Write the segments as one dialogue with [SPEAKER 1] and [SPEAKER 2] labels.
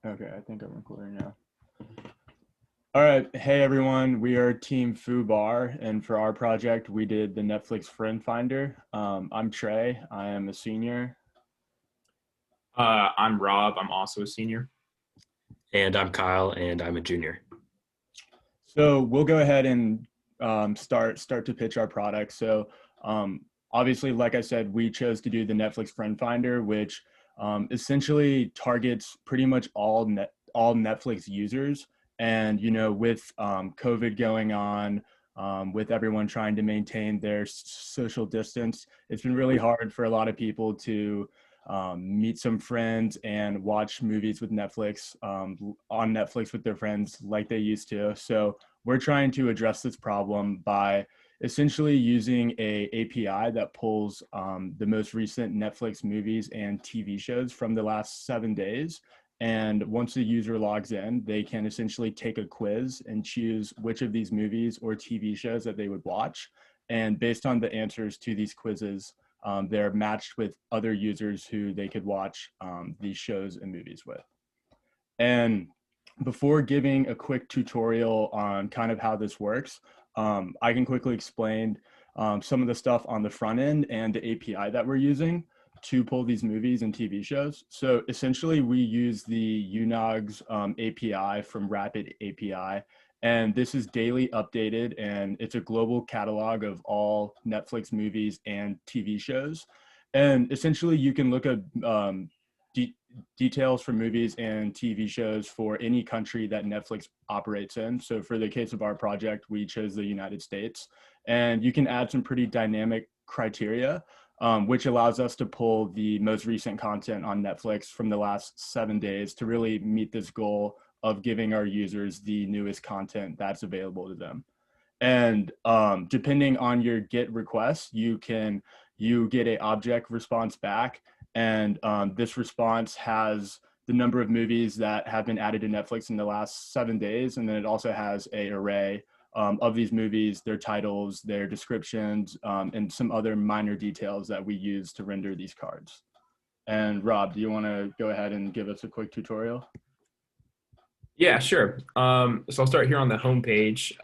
[SPEAKER 1] Okay, I think I'm recording now. All right, hey everyone, we are Team FooBar, and for our project, we did the Netflix Friend Finder. I'm Trey, I am a senior.
[SPEAKER 2] I'm Rob. I'm also a senior.
[SPEAKER 3] And I'm Kyle, and I'm a junior.
[SPEAKER 1] So we'll go ahead and start to pitch our product. So obviously, like I said, we chose to do the Netflix Friend Finder, which essentially targets pretty much all Netflix users. And with COVID going on, with everyone trying to maintain their social distance, it's been really hard for a lot of people to meet some friends and watch movies with Netflix on Netflix with their friends like they used to. So we're trying to address this problem by essentially using a API that pulls the most recent Netflix movies and TV shows from the last 7 days. And once the user logs in, they can essentially take a quiz and choose which of these movies or TV shows that they would watch. And based on the answers to these quizzes, they're matched with other users who they could watch these shows and movies with. And before giving a quick tutorial on kind of how this works, I can quickly explain some of the stuff on the front end and the API that we're using to pull these movies and TV shows. So essentially we use the UNOGS API from Rapid API, and this is daily updated, and it's a global catalog of all Netflix movies and TV shows. And essentially you can look at details for movies and TV shows for any country that Netflix operates in. So for the case of our project, we chose the United States, and you can add some pretty dynamic criteria, which allows us to pull the most recent content on Netflix from the last 7 days to really meet this goal of giving our users the newest content that's available to them. And depending on your GET request, you get a object response back, and this response has the number of movies that have been added to Netflix in the last 7 days, and then it also has an array of these movies, their titles, their descriptions, and some other minor details that we use to render these cards. And Rob, do you want to go ahead and give us a quick tutorial?
[SPEAKER 2] Yeah, sure. So I'll start here on the home page.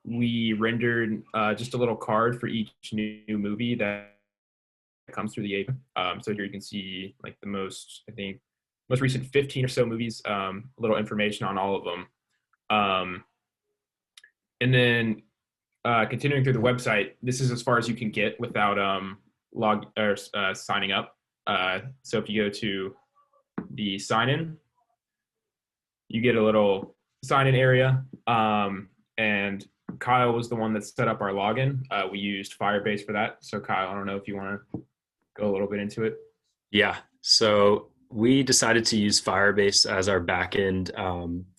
[SPEAKER 2] We rendered just a little card for each new movie that comes through the API. So here you can see like the most recent 15 or so movies, a little information on all of them. And then continuing through the website, this is as far as you can get without signing up. So if you go to the sign in, you get a little sign in area. And Kyle was the one that set up our login. We used Firebase for that. So Kyle, I don't know if you want to go a little bit into it.
[SPEAKER 3] Yeah, so we decided to use Firebase as our backend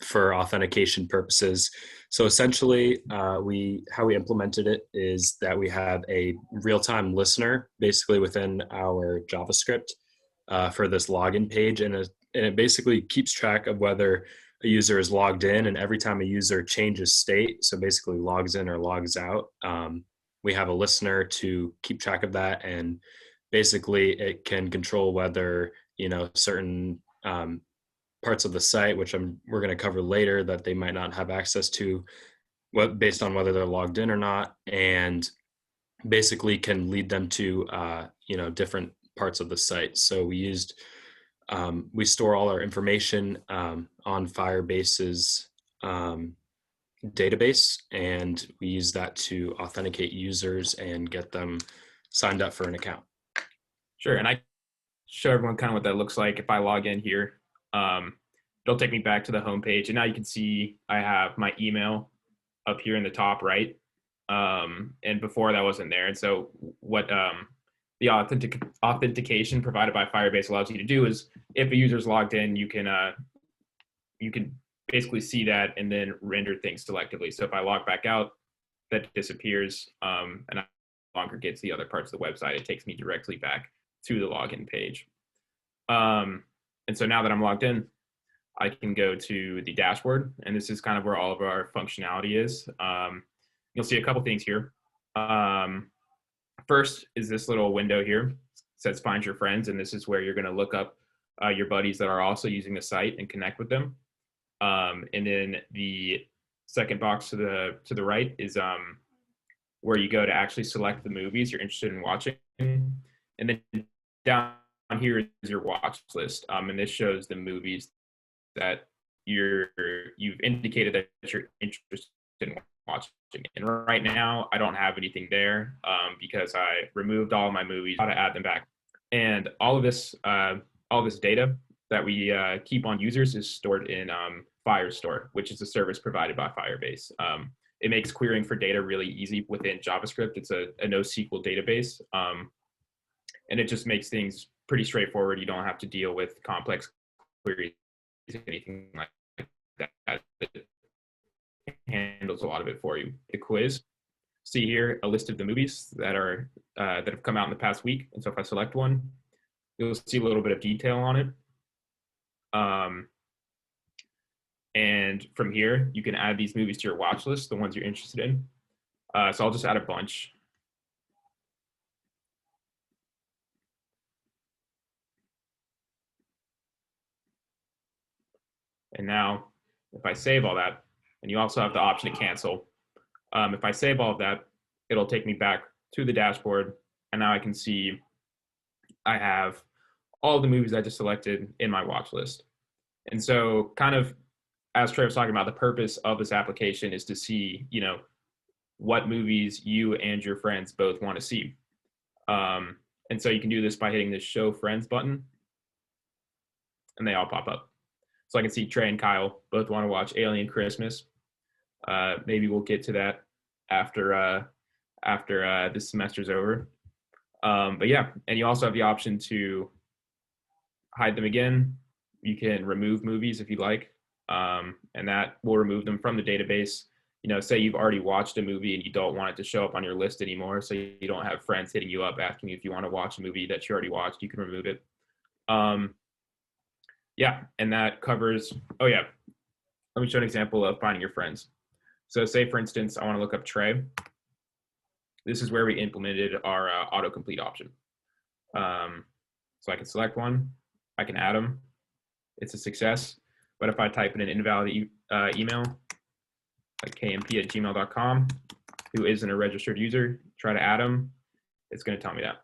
[SPEAKER 3] for authentication purposes. So essentially, how we implemented it is that we have a real-time listener basically within our JavaScript for this login page, and it basically keeps track of whether a user is logged in, and every time a user changes state, so basically logs in or logs out, we have a listener to keep track of that, and basically it can control whether certain parts of the site, which we're going to cover later, that they might not have access to, based on whether they're logged in or not, and basically can lead them to different parts of the site. So we store all our information on Firebase's database, and we use that to authenticate users and get them signed up for an account.
[SPEAKER 2] Sure, and I show everyone kind of what that looks like. If I log in here, it'll take me back to the home page, and now you can see I have my email up here in the top right, and before that wasn't there. And so what the authentication provided by Firebase allows you to do is, if a user's logged in, you can basically see that and then render things selectively. So if I log back out, that disappears, and I no longer get to the other parts of the website. It takes me directly back to the login page. And so now that I'm logged in, I can go to the dashboard, and this is kind of where all of our functionality is. You'll see a couple things here. First is this little window here. It says find your friends, and this is where you're going to look up your buddies that are also using the site and connect with them. And then the second box to the right is where you go to actually select the movies you're interested in watching. And then down here is your watch list. And this shows the movies that you've indicated that you're interested in watching. And right now, I don't have anything there because I removed all my movies. How to add them back, and all this data that we keep on users is stored in Firestore, which is a service provided by Firebase. It makes querying for data really easy within JavaScript. It's a NoSQL database, and it just makes things pretty straightforward. You don't have to deal with complex queries, anything like that. It handles a lot of it for you. The quiz, see here a list of the movies that have come out in the past week. And so if I select one, you'll see a little bit of detail on it. And from here, you can add these movies to your watch list, the ones you're interested in. So I'll just add a bunch. And now, if I save all that, and you also have the option to cancel. If I save all of that, it'll take me back to the dashboard. And now I can see I have all the movies I just selected in my watch list. And so kind of, as Trey was talking about, the purpose of this application is to see, what movies you and your friends both want to see. And so you can do this by hitting the Show Friends button, and they all pop up. So I can see Trey and Kyle both want to watch Alien Christmas. Maybe we'll get to that after this semester's over. But yeah, and you also have the option to hide them again. You can remove movies if you like, and that will remove them from the database. Say you've already watched a movie and you don't want it to show up on your list anymore, so you don't have friends hitting you up asking you if you want to watch a movie that you already watched, you can remove it. Yeah, and that covers, let me show an example of finding your friends. So say, for instance, I want to look up Trey. This is where we implemented our autocomplete option. So I can select one, I can add them. It's a success. But if I type in an invalid email, like kmp@gmail.com, who isn't a registered user, try to add them, it's going to tell me that.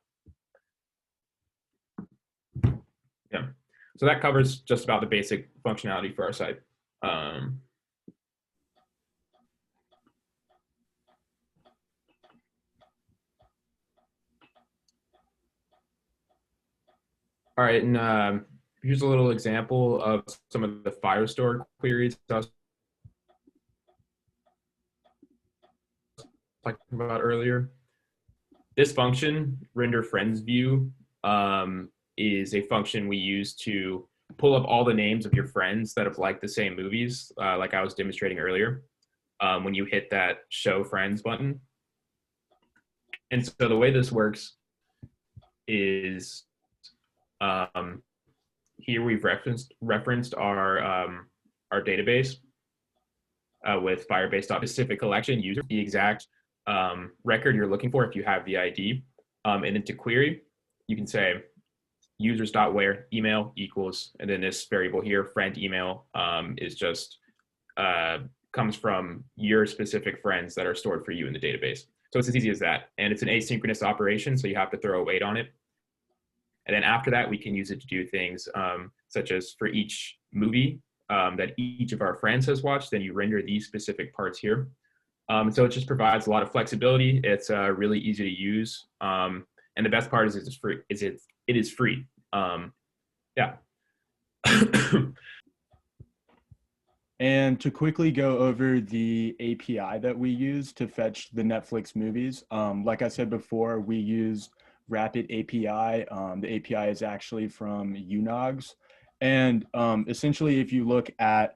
[SPEAKER 2] Yeah. So that covers just about the basic functionality for our site. All right, and here's a little example of some of the Firestore queries I was talking about earlier. This function, render friends view, is a function we use to pull up all the names of your friends that have liked the same movies, like I was demonstrating earlier, when you hit that Show Friends button. And so the way this works is here we've referenced our database with Firebase.specific collection user, the exact record you're looking for if you have the ID. And then to query, you can say users.where email equals, and then this variable here, friend email, is just comes from your specific friends that are stored for you in the database. So it's as easy as that. And it's an asynchronous operation, so you have to throw a wait on it. And then after that, we can use it to do things such as for each movie that each of our friends has watched, then you render these specific parts here. So it just provides a lot of flexibility. It's really easy to use. And the best part is it's free. It is free. Yeah.
[SPEAKER 1] And to quickly go over the API that we use to fetch the Netflix movies, like I said before, we used Rapid API. The API is actually from Unogs. And essentially, if you look at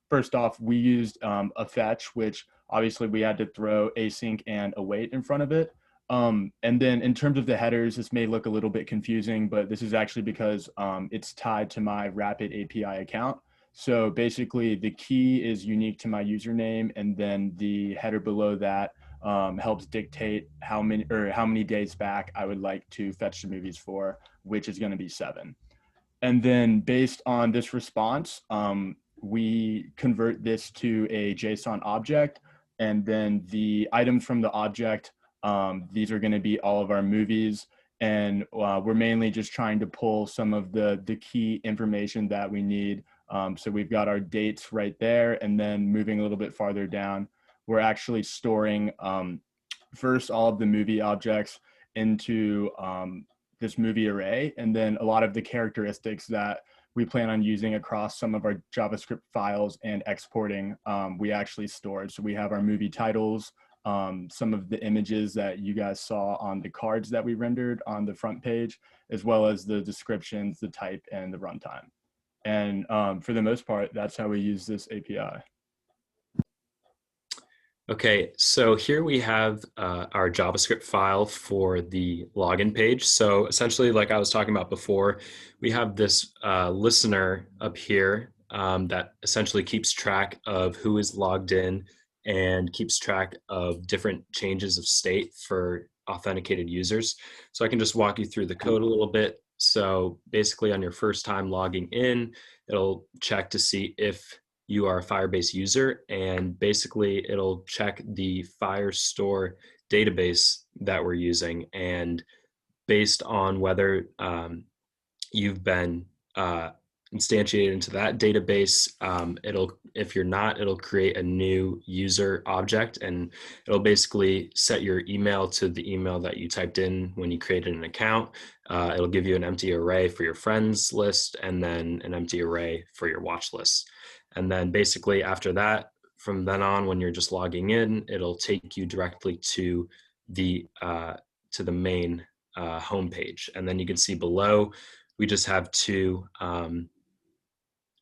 [SPEAKER 1] first off, we used a fetch, which obviously we had to throw async and await in front of it. And then in terms of the headers, this may look a little bit confusing, but this is actually because it's tied to my Rapid API account. So basically the key is unique to my username, and then the header below that helps dictate how many days back I would like to fetch the movies for. which is going to be 7. And then based on this response, we convert this to a JSON object. And then the items from the object, these are going to be all of our movies. And we're mainly just trying to pull some of the key information that we need. So we've got our dates right there. And then moving a little bit farther down, we're actually storing first all of the movie objects into this movie array. And then a lot of the characteristics that we plan on using across some of our JavaScript files and exporting, we actually stored. So we have our movie titles, some of the images that you guys saw on the cards that we rendered on the front page, as well as the descriptions, the type, and the runtime. And for the most part, that's how we use this API.
[SPEAKER 3] Okay, so here we have our JavaScript file for the login page. So essentially, like I was talking about before, we have this listener up here that essentially keeps track of who is logged in and keeps track of different changes of state for authenticated users. So I can just walk you through the code a little bit. So basically on your first time logging in, it'll check to see if you are a Firebase user, and basically it'll check the Firestore database that we're using, and based on whether you've been instantiated into that database, if you're not, it'll create a new user object, and it'll basically set your email to the email that you typed in when you created an account. It'll give you an empty array for your friends list, and then an empty array for your watch list. And then basically after that, from then on, when you're just logging in, it'll take you directly to the main homepage. And then you can see below, we just have two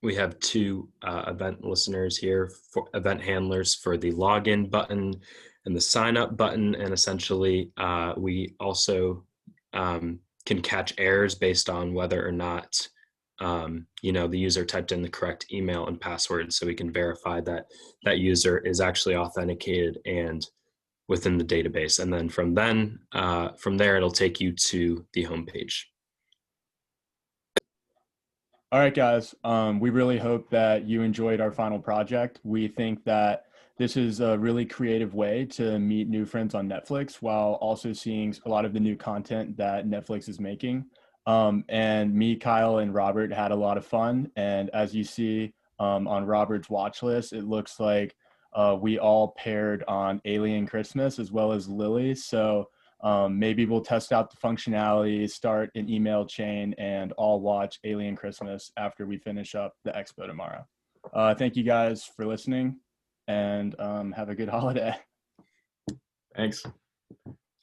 [SPEAKER 3] event listeners here, for event handlers for the login button and the sign up button. And essentially, we also can catch errors based on whether or not the user typed in the correct email and password, so we can verify that that user is actually authenticated and within the database. And then from there, it'll take you to the homepage.
[SPEAKER 1] All right, guys. We really hope that you enjoyed our final project. We think that this is a really creative way to meet new friends on Netflix while also seeing a lot of the new content that Netflix is making. And me, Kyle, and Robert had a lot of fun. And as you see on Robert's watch list, it looks like we all paired on Alien Christmas as well as Lily. So maybe we'll test out the functionality, start an email chain, and all watch Alien Christmas after we finish up the expo tomorrow. Thank you guys for listening, and have a good holiday.
[SPEAKER 2] Thanks.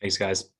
[SPEAKER 3] Thanks, guys.